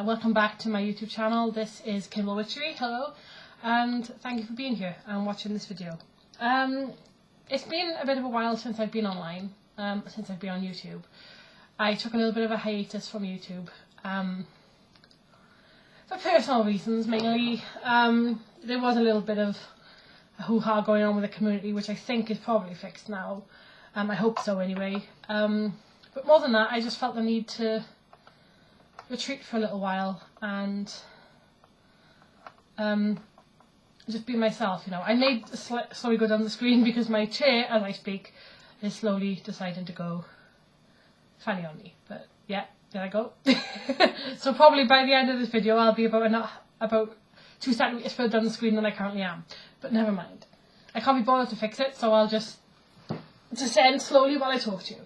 Welcome back to my YouTube channel. This is Kimble Witchery. Hello, and thank you for being here and watching this video. It's been a bit of a while since I've been online, since I've been on YouTube. I took a little bit of a hiatus from YouTube for personal reasons mainly. There was a little bit of a hoo-ha going on with the community, which I think is probably fixed now. I hope so anyway. But more than that, I just felt the need to retreat for a little while and just be myself, you know. I may slowly go down the screen because my chair, as I speak, is slowly deciding to go funny on me. But yeah, there I go. So probably by the end of this video I'll be about 2 centimeters further down the screen than I currently am. But never mind. I can't be bothered to fix it, so I'll just descend slowly while I talk to you.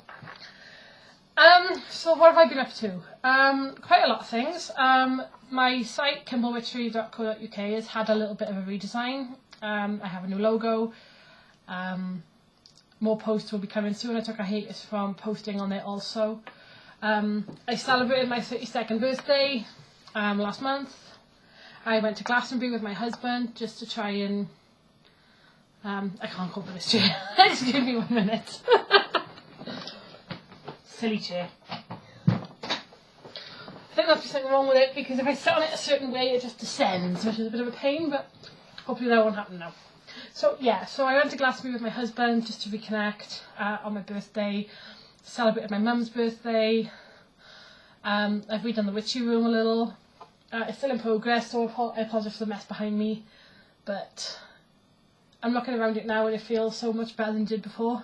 So what have I been up to? Quite a lot of things. My site, kimblewitchery.co.uk, has had a little bit of a redesign. I have a new logo. More posts will be coming soon. I took a hiatus from posting on it also. I celebrated my 32nd birthday last month. I went to Glastonbury with my husband just to try and... I can't cope with this chair. Just give me 1 minute. Silly chair. I think there must be something wrong with it because if I sit on it a certain way it just descends, which is a bit of a pain, but hopefully that won't happen now. So yeah, so I went to Glastonbury with my husband just to reconnect on my birthday, celebrated my mum's birthday. I've redone the witchy room a little. It's still in progress, so I apologise for the mess behind me, but I'm looking around it now and it feels so much better than it did before,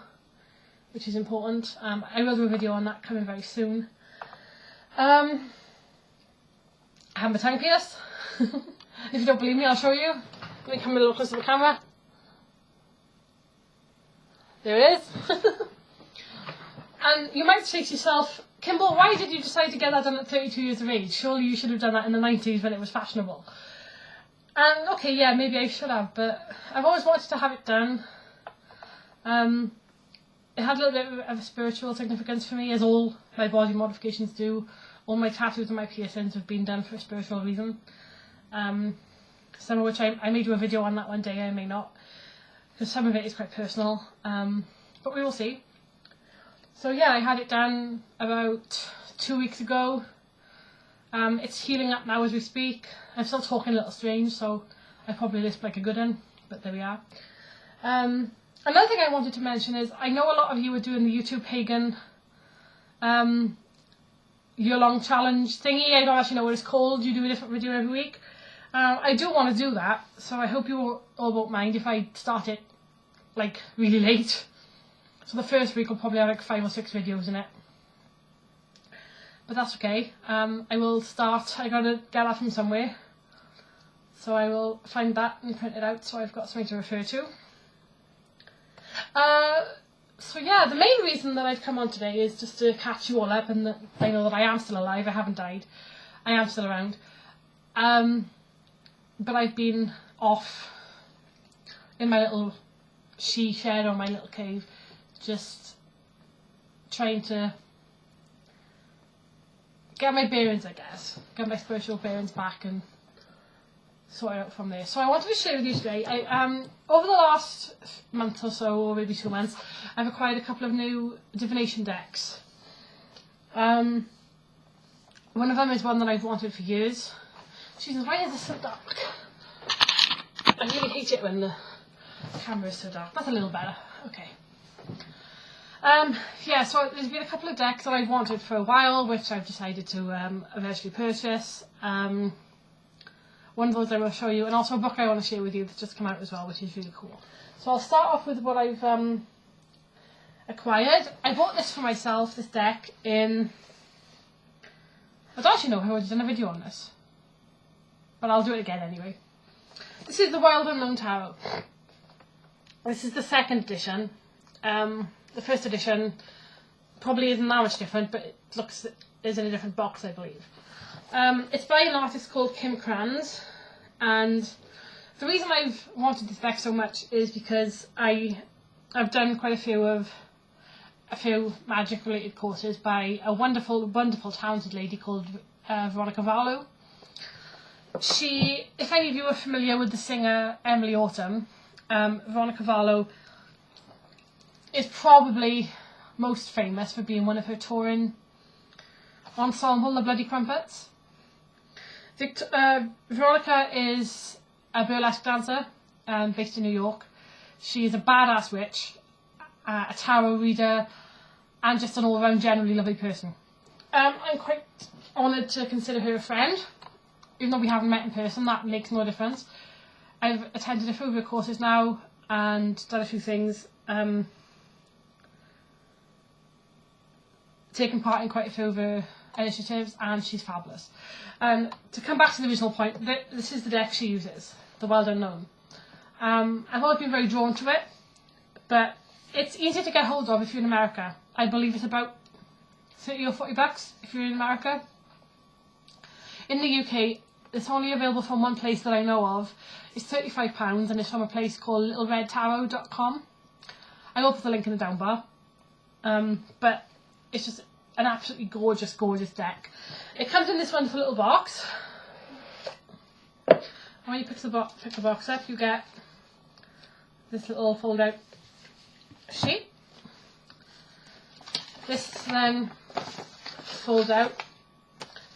which is important. I will do a video on that coming very soon. I have my tongue pierced. If you don't believe me, I'll show you. Let me come a little closer to the camera. There it is. And you might say to yourself, Kimble, why did you decide to get that done at 32 years of age? Surely you should have done that in the 90s when it was fashionable. And okay, yeah, maybe I should have, but I've always wanted to have it done. It had a little bit of a spiritual significance for me, as all my body modifications do. All my tattoos and my piercings have been done for a spiritual reason. Some of which I may do a video on that one day, I may not, because some of it is quite personal, but we will see. So yeah, I had it done about 2 weeks ago. It's healing up now as we speak. I'm still talking a little strange, so I probably lisp like a good one, but there we are. Another thing I wanted to mention is, I know a lot of you are doing the YouTube Pagan year-long challenge thingy. I don't actually know what it's called. You do a different video every week. I do want to do that, so I hope you all won't mind if I start it like really late. So the first week will probably have like 5 or 6 videos in it. But that's okay. I will start. I gotta get that from somewhere. So I will find that and print it out so I've got something to refer to. So yeah, the main reason that I've come on today is just to catch you all up and that I know that I am still alive. I haven't died. I am still around. But I've been off in my little she shed or my little cave, just trying to get my bearings, I guess. Get my spiritual bearings back and sort it out from there. So I wanted to share with you today, over the last month or so, or maybe 2 months, I've acquired a couple of new divination decks. One of them is one that I've wanted for years. Jesus, why is this so dark? I really hate it when the camera is so dark. That's a little better. Okay. Yeah, so there's been a couple of decks that I've wanted for a while, which I've decided to eventually purchase. One of those I will show you, and also a book I want to share with you that's just come out as well, which is really cool. So I'll start off with what I've acquired. I bought this for myself, this deck, in... I don't actually know if I've already done a video on this, but I'll do it again anyway. This is the Wild Unknown Tarot. This is the 2nd edition. The 1st edition probably isn't that much different, but it is in a different box, I believe. It's by an artist called Kim Kranz, and the reason I've wanted this deck so much is because I've done quite a few magic related courses by a wonderful, wonderful talented lady called Veronica Varlow. if any of you are familiar with the singer Emily Autumn, Veronica Vallo is probably most famous for being one of her touring ensemble, the Bloody Crumpets. Veronica is a burlesque dancer based in New York. She is a badass witch, a tarot reader, and just an all-round generally lovely person. I'm quite honoured to consider her a friend. Even though we haven't met in person, that makes no difference. I've attended a few of her courses now and done a few things. Taken part in quite a few of her initiatives, and she's fabulous. To come back to the original point, this is the deck she uses, the Wild Unknown. I've always been very drawn to it, but it's easy to get hold of if you're in America. I believe it's about 30 or 40 bucks if you're in America. In the UK, it's only available from one place that I know of. It's £35 and it's from a place called littleredtarot.com. I will put the link in the down bar. But it's just an absolutely gorgeous, gorgeous deck. It comes in this wonderful little box. And when you pick the box up, you get this little fold-out sheet. This then folds out.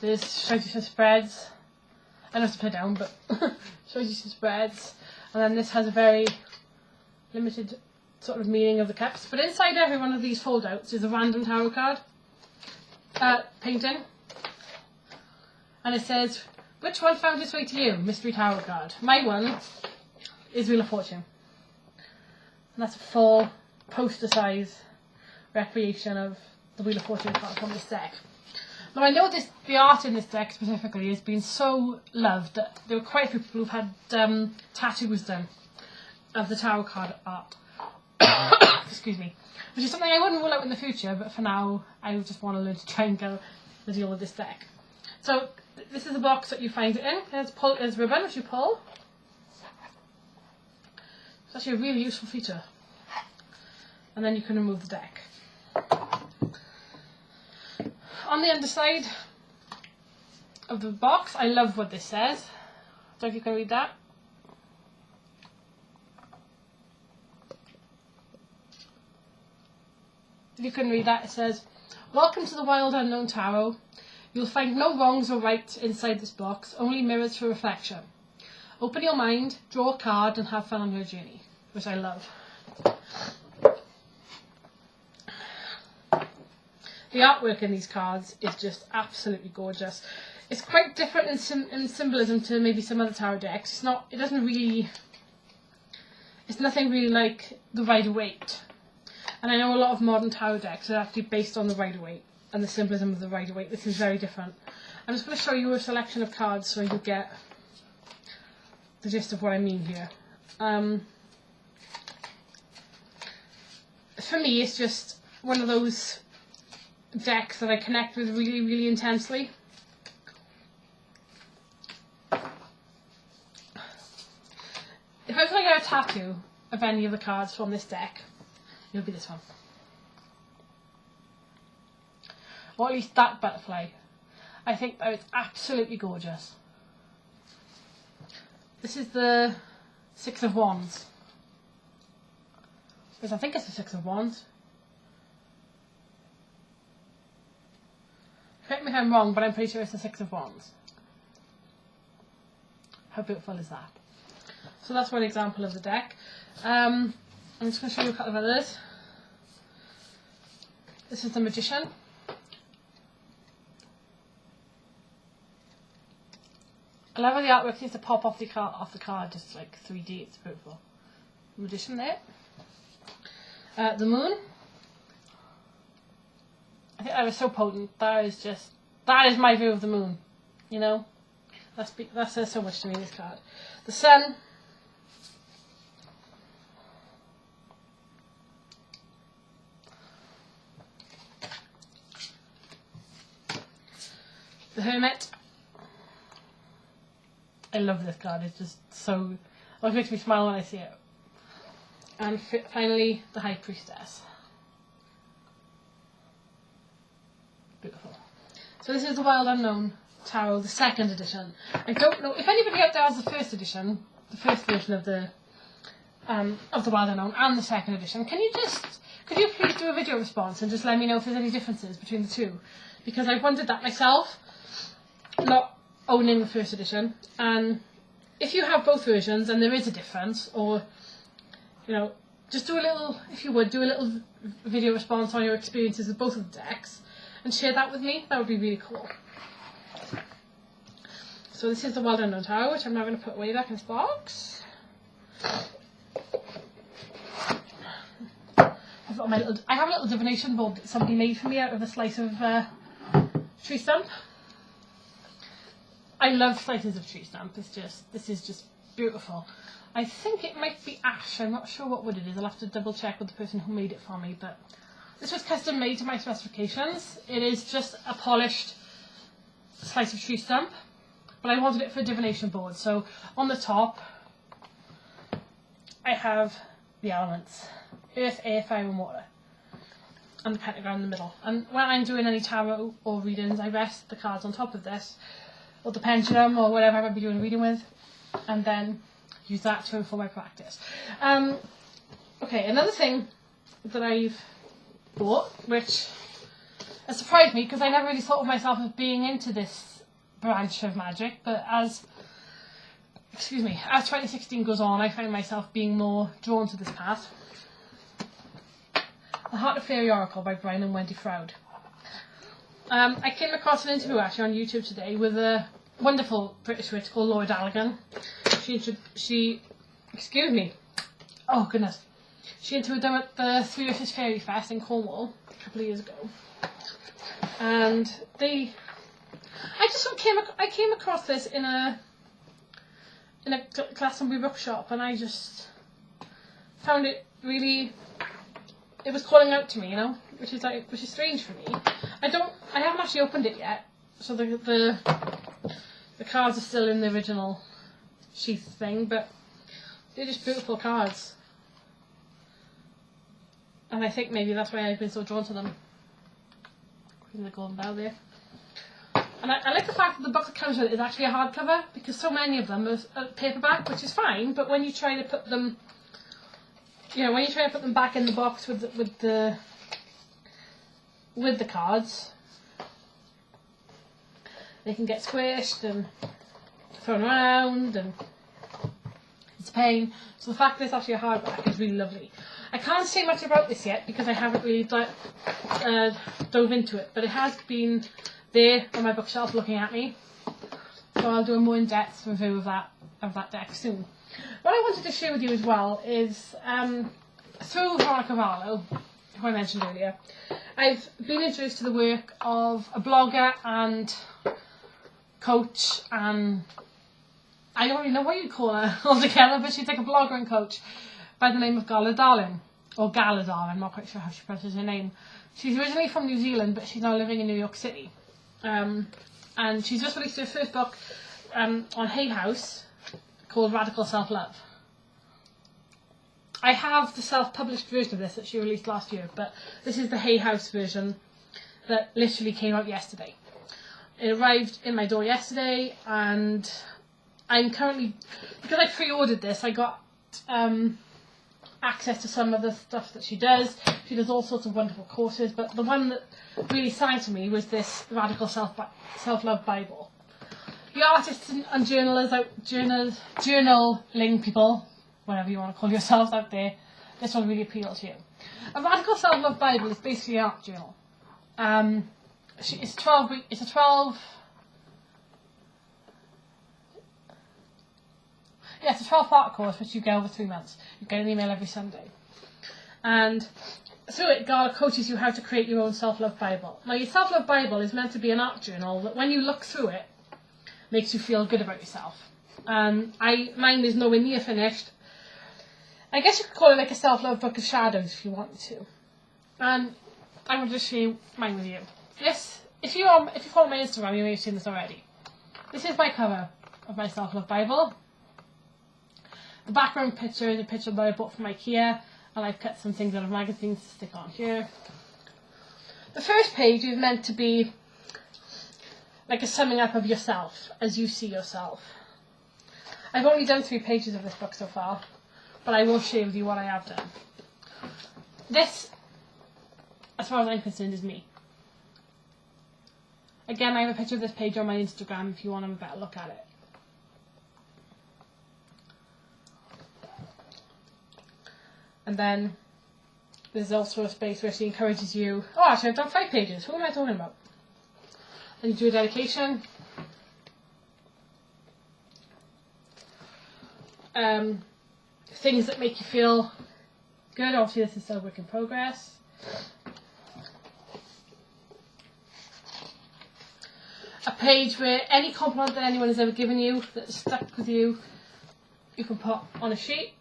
This shows you some spreads. I don't have to put it down, but shows you some spreads. And then this has a very limited sort of meaning of the cups. But inside every one of these fold-outs is a random tarot card painting. And it says, which one found its way to you? Mystery tarot card. My one is Wheel of Fortune. And that's a full poster-size recreation of the Wheel of Fortune card from this deck. Now I know the art in this deck specifically has been so loved that there were quite a few people who've had tattoos done of the tarot card art. Excuse me. Which is something I wouldn't rule out in the future, but for now I just want to learn to try and get the deal with this deck. So this is the box that you find it in. There's ribbon which you pull. It's actually a really useful feature. And then you can remove the deck. On the underside of the box, I love what this says. So if you can read that. If you can read that, it says, "Welcome to the Wild Unknown Tarot. You'll find no wrongs or rights inside this box, only mirrors for reflection. Open your mind, draw a card, and have fun on your journey," which I love. The artwork in these cards is just absolutely gorgeous. It's quite different in symbolism to maybe some other tarot decks. It's nothing really like the Rider-Waite. And I know a lot of modern tarot decks are actually based on the Rider-Waite and the symbolism of the Rider-Waite. This is very different. I'm just going to show you a selection of cards so you get the gist of what I mean here. For me, it's just one of those decks that I connect with really, really intensely. If I was going to get a tattoo of any of the cards from this deck, it would be this one. Or at least that butterfly. I think that it's absolutely gorgeous. This is the Six of Wands. Because I think it's the Six of Wands. Correct me if I'm wrong, but I'm pretty sure it's the Six of Wands. How beautiful is that? So that's one example of the deck. I'm just going to show you a couple of others. This is the Magician. I love how the artwork seems to pop off the card, just like 3D. It's beautiful. Magician there. The Moon. I think that was so potent. That is my view of the moon. You know, that says so much to me. This card. The Sun. The Hermit. I love this card. It's just so. It makes me smile when I see it. And finally, the High Priestess. Beautiful. So this is the Wild Unknown Tarot, the second edition. I don't know if anybody out there has the first edition, the first version of the Wild Unknown, and the second edition. Could you please do a video response and just let me know if there's any differences between the two? Because I wondered that myself, not owning the first edition. And if you have both versions and there is a difference, or, you know, just do a little, if you would, do a little video response on your experiences with both of the decks and share that with me. That would be really cool. So this is the Wild Unknown Tarot, which I'm now going to put way back in its box. I have a little divination board that somebody made for me out of a slice of tree stump. I love slices of tree stump. This is just beautiful. I think it might be ash. I'm not sure what wood it is. I'll have to double check with the person who made it for me. But this was custom made to my specifications. It is just a polished slice of tree stump, but I wanted it for a divination board. So on the top, I have the elements: earth, air, fire and water, and the pentagram in the middle. And when I'm doing any tarot or readings, I rest the cards on top of this, or the pendulum, or whatever I might be doing a reading with, and then use that to inform my practice. Okay, another thing that I've bought, which has surprised me, because I never really thought of myself as being into this branch of magic, but as 2016 goes on, I find myself being more drawn to this path. The Heart of Fairy Oracle by Brian and Wendy Froud. I came across an interview actually on YouTube today with a wonderful British witch called Laura Dallaghan. She interviewed them at the Three Wishes Fairy Fest in Cornwall a couple of years ago, and I came across this in a Glastonbury bookshop, and I just found it really. It was calling out to me, you know, which is strange for me. I haven't actually opened it yet, so the cards are still in the original sheath thing, but they're just beautiful cards, and I think maybe that's why I've been so drawn to them. Queen of the Golden Bell there. And I like the fact that the book that comes with it is actually a hardcover, because so many of them are paperback, which is fine, but when you try to put them, back in the box with the cards, they can get squished and thrown around, and it's a pain. So the fact that it's actually a hardback is really lovely. I can't say much about this yet because I haven't really dove into it, but it has been there on my bookshelf looking at me. So I'll do a more in-depth review of that deck soon. What I wanted to share with you as well is, through Veronica Varlow, who I mentioned earlier, I've been introduced to the work of a blogger and coach, and I don't really know what you call her altogether, but she's like a blogger and coach by the name of Gala Darling, or Galadar, I'm not quite sure how she pronounces her name. She's originally from New Zealand, but she's now living in New York City. And she's just released her first book on Hay House called Radical Self-Love. I have the self-published version of this that she released last year, but this is the Hay House version that literally came out yesterday. It arrived in my door yesterday, and I'm currently, because I pre-ordered this, I got access to some of the stuff that she does. She does all sorts of wonderful courses, but the one that really signed to me was this Radical Self-Love Bible. The artists and journaling people, whatever you want to call yourselves out there, this one really appeals to you. A Radical Self-Love Bible is basically an art journal. It's a 12-part course which you get over 3 months. You get an email every Sunday. And through it, God coaches you how to create your own self-love Bible. Now, your self-love Bible is meant to be an art journal that when you look through it, makes you feel good about yourself. Mine is nowhere near finished. I guess you could call it like a self-love book of shadows if you wanted to. And I want to share mine with you. This, if you follow my Instagram, you may have seen this already. This is my cover of my self-love Bible. The background picture is a picture that I bought from IKEA, and I've cut some things out of magazines to stick on here. The first page is meant to be like a summing up of yourself as you see yourself. I've only done 3 pages of this book so far, but I will share with you what I have done. This, as far as I'm concerned, is me. Again, I have a picture of this page on my Instagram if you want to have a better look at it. And then there's also a space where she encourages you. Oh, actually, I've done 5 pages. Who am I talking about? Then you do a dedication. Things that make you feel good. Obviously, this is still a work in progress. A page where any compliment that anyone has ever given you that's stuck with you, you can put on a sheet.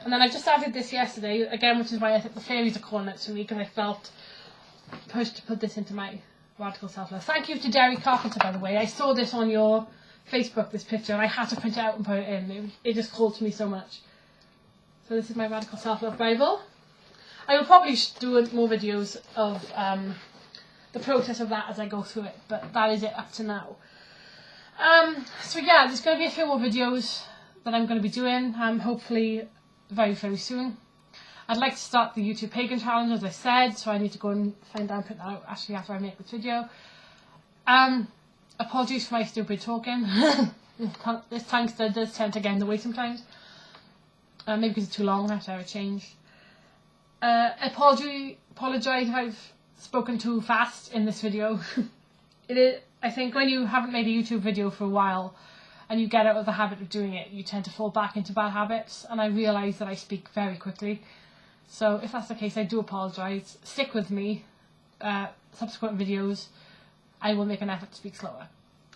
And then I just added this yesterday, again, which is why I think the fairies are calling it to me, because I felt pushed to put this into my radical self-love. Thank you to Derry Carpenter, by the way. I saw this on your Facebook, this picture, and I had to print it out and put it in. It just called to me so much. So this is my radical self-love Bible. I will probably do more videos of the process of that as I go through it, but that is it up to now. So yeah, there's going to be a few more videos that I'm going to be doing, hopefully very, very soon. I'd like to start the YouTube Pagan Challenge, as I said, so I need to go and find out and print that out actually after I make this video. Apologies for my stupid talking. This tongue still does tend to get in the way sometimes. Maybe because it's too long, I have to have it changed. Apologise if I've spoken too fast in this video. I think when you haven't made a YouTube video for a while and you get out of the habit of doing it, you tend to fall back into bad habits, and I realise that I speak very quickly. So if that's the case, I do apologise. Stick with me. Subsequent videos, I will make an effort to speak slower.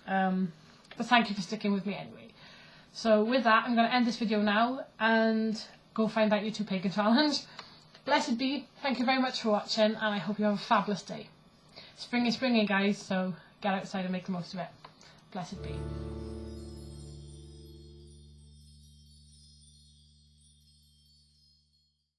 But thank you for sticking with me anyway. So with that, I'm going to end this video now and go find that YouTube Pagan Challenge. Blessed be. Thank you very much for watching, and I hope you have a fabulous day. Spring is springing, guys, so get outside and make the most of it. Blessed be.